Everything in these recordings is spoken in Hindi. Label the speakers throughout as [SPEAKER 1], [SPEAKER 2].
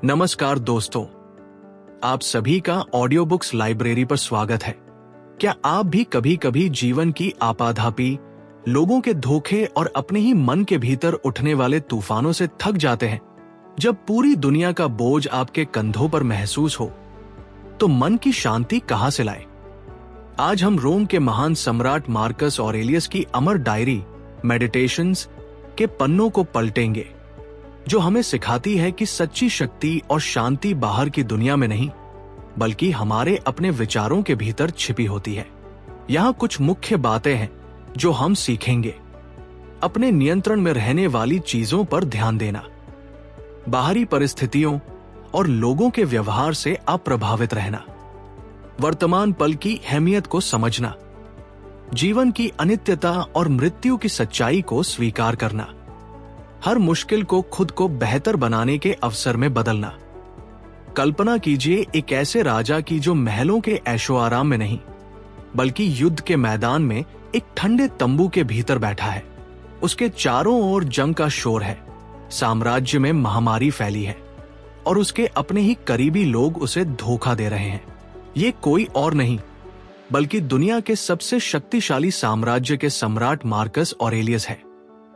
[SPEAKER 1] नमस्कार दोस्तों, आप सभी का ऑडियो बुक्स लाइब्रेरी पर स्वागत है। क्या आप भी कभी कभी जीवन की आपाधापी, लोगों के धोखे और अपने ही मन के भीतर उठने वाले तूफानों से थक जाते हैं? जब पूरी दुनिया का बोझ आपके कंधों पर महसूस हो तो मन की शांति कहां से लाए? आज हम रोम के महान सम्राट मार्कस ऑरेलियस की अमर डायरी मेडिटेशंस के पन्नों को पलटेंगे, जो हमें सिखाती है कि सच्ची शक्ति और शांति बाहर की दुनिया में नहीं, बल्कि हमारे अपने विचारों के भीतर छिपी होती है। यहाँ कुछ मुख्य बातें हैं जो हम सीखेंगे। अपने नियंत्रण में रहने वाली चीजों पर ध्यान देना, बाहरी परिस्थितियों और लोगों के व्यवहार से अप्रभावित रहना, वर्तमान पल की अहमियत को समझना, जीवन की अनित्यता और मृत्यु की सच्चाई को स्वीकार करना, हर मुश्किल को खुद को बेहतर बनाने के अवसर में बदलना। कल्पना कीजिए एक ऐसे राजा की जो महलों के ऐशो आराम में नहीं, बल्कि युद्ध के मैदान में एक ठंडे तंबू के भीतर बैठा है। उसके चारों ओर जंग का शोर है, साम्राज्य में महामारी फैली है और उसके अपने ही करीबी लोग उसे धोखा दे रहे हैं। ये कोई और नहीं बल्कि दुनिया के सबसे शक्तिशाली साम्राज्य के सम्राट मार्कस ऑरेलियस है।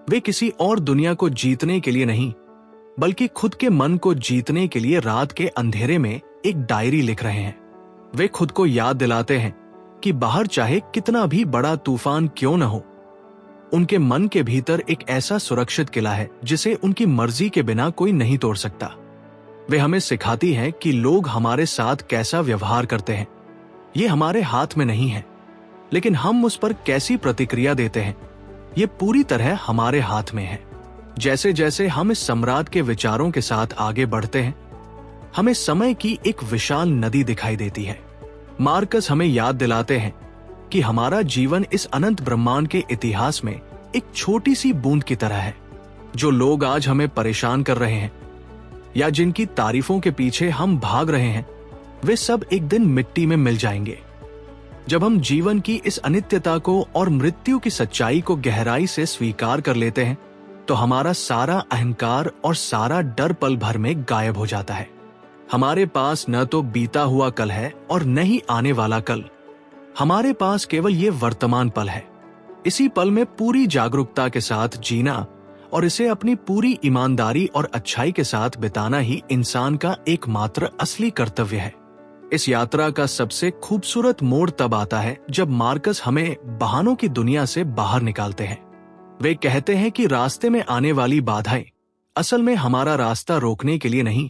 [SPEAKER 1] वे किसी और दुनिया को जीतने के लिए नहीं, बल्कि खुद के मन को जीतने के लिए रात के अंधेरे में एक डायरी लिख रहे हैं। वे खुद को याद दिलाते हैं कि बाहर चाहे कितना भी बड़ा तूफान क्यों न हो, उनके मन के भीतर एक ऐसा सुरक्षित किला है जिसे उनकी मर्जी के बिना कोई नहीं तोड़ सकता। वे हमें सिखाती हैं कि लोग हमारे साथ कैसा व्यवहार करते हैं, ये हमारे हाथ में नहीं है, लेकिन हम उस पर कैसी प्रतिक्रिया देते हैं, ये पूरी तरह हमारे हाथ में है। जैसे जैसे हम इस सम्राट के विचारों के साथ आगे बढ़ते हैं, हमें समय की एक विशाल नदी दिखाई देती है। मार्कस हमें याद दिलाते हैं कि हमारा जीवन इस अनंत ब्रह्मांड के इतिहास में एक छोटी सी बूंद की तरह है। जो लोग आज हमें परेशान कर रहे हैं या जिनकी तारीफों के पीछे हम भाग रहे हैं, वे सब एक दिन मिट्टी में मिल जाएंगे। जब हम जीवन की इस अनित्यता को और मृत्यु की सच्चाई को गहराई से स्वीकार कर लेते हैं, तो हमारा सारा अहंकार और सारा डर पल भर में गायब हो जाता है। हमारे पास न तो बीता हुआ कल है और न ही आने वाला कल। हमारे पास केवल ये वर्तमान पल है। इसी पल में पूरी जागरूकता के साथ जीना और इसे अपनी पूरी ईमानदारी और अच्छाई के साथ बिताना ही इंसान का एकमात्र असली कर्तव्य है। इस यात्रा का सबसे खूबसूरत मोड़ तब आता है जब मार्कस हमें बहानों की दुनिया से बाहर निकालते हैं। वे कहते हैं कि रास्ते में आने वाली बाधाएं असल में हमारा रास्ता रोकने के लिए नहीं,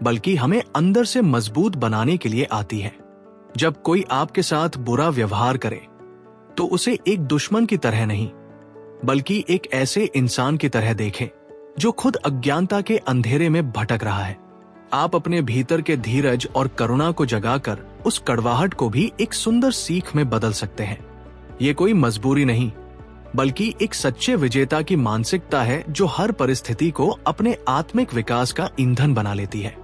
[SPEAKER 1] बल्कि हमें अंदर से मजबूत बनाने के लिए आती है। जब कोई आपके साथ बुरा व्यवहार करे तो उसे एक दुश्मन की तरह नहीं, बल्कि एक ऐसे इंसान की तरह देखें जो खुद अज्ञानता के अंधेरे में भटक रहा है। आप अपने भीतर के धीरज और करुणा को जगाकर उस कड़वाहट को भी एक सुंदर सीख में बदल सकते हैं। ये कोई मजबूरी नहीं, बल्कि एक सच्चे विजेता की मानसिकता है जो हर परिस्थिति को अपने आत्मिक विकास का ईंधन बना लेती है।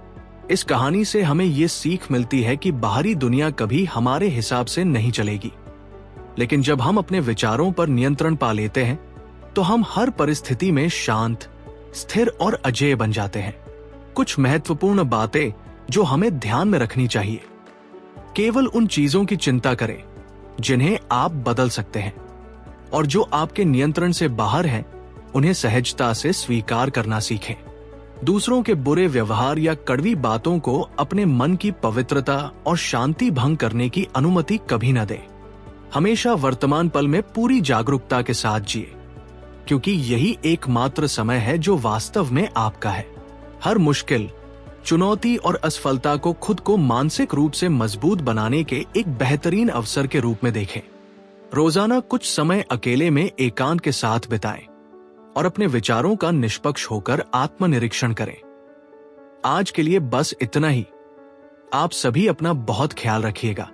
[SPEAKER 1] इस कहानी से हमें ये सीख मिलती है कि बाहरी दुनिया कभी हमारे हिसाब से नहीं चलेगी, लेकिन जब हम अपने विचारों पर नियंत्रण पा लेते हैं तो हम हर परिस्थिति में शांत, स्थिर और अजेय बन जाते हैं। कुछ महत्वपूर्ण बातें जो हमें ध्यान में रखनी चाहिए। केवल उन चीजों की चिंता करें जिन्हें आप बदल सकते हैं, और जो आपके नियंत्रण से बाहर हैं, उन्हें सहजता से स्वीकार करना सीखें। दूसरों के बुरे व्यवहार या कड़वी बातों को अपने मन की पवित्रता और शांति भंग करने की अनुमति कभी न दें। हमेशा वर्तमान पल में पूरी जागरूकता के साथ जिए, क्योंकि यही एकमात्र समय है जो वास्तव में आपका है। हर मुश्किल, चुनौती और असफलता को खुद को मानसिक रूप से मजबूत बनाने के एक बेहतरीन अवसर के रूप में देखें। रोजाना कुछ समय अकेले में एकांत के साथ बिताएं और अपने विचारों का निष्पक्ष होकर आत्मनिरीक्षण करें। आज के लिए बस इतना ही। आप सभी अपना बहुत ख्याल रखिएगा।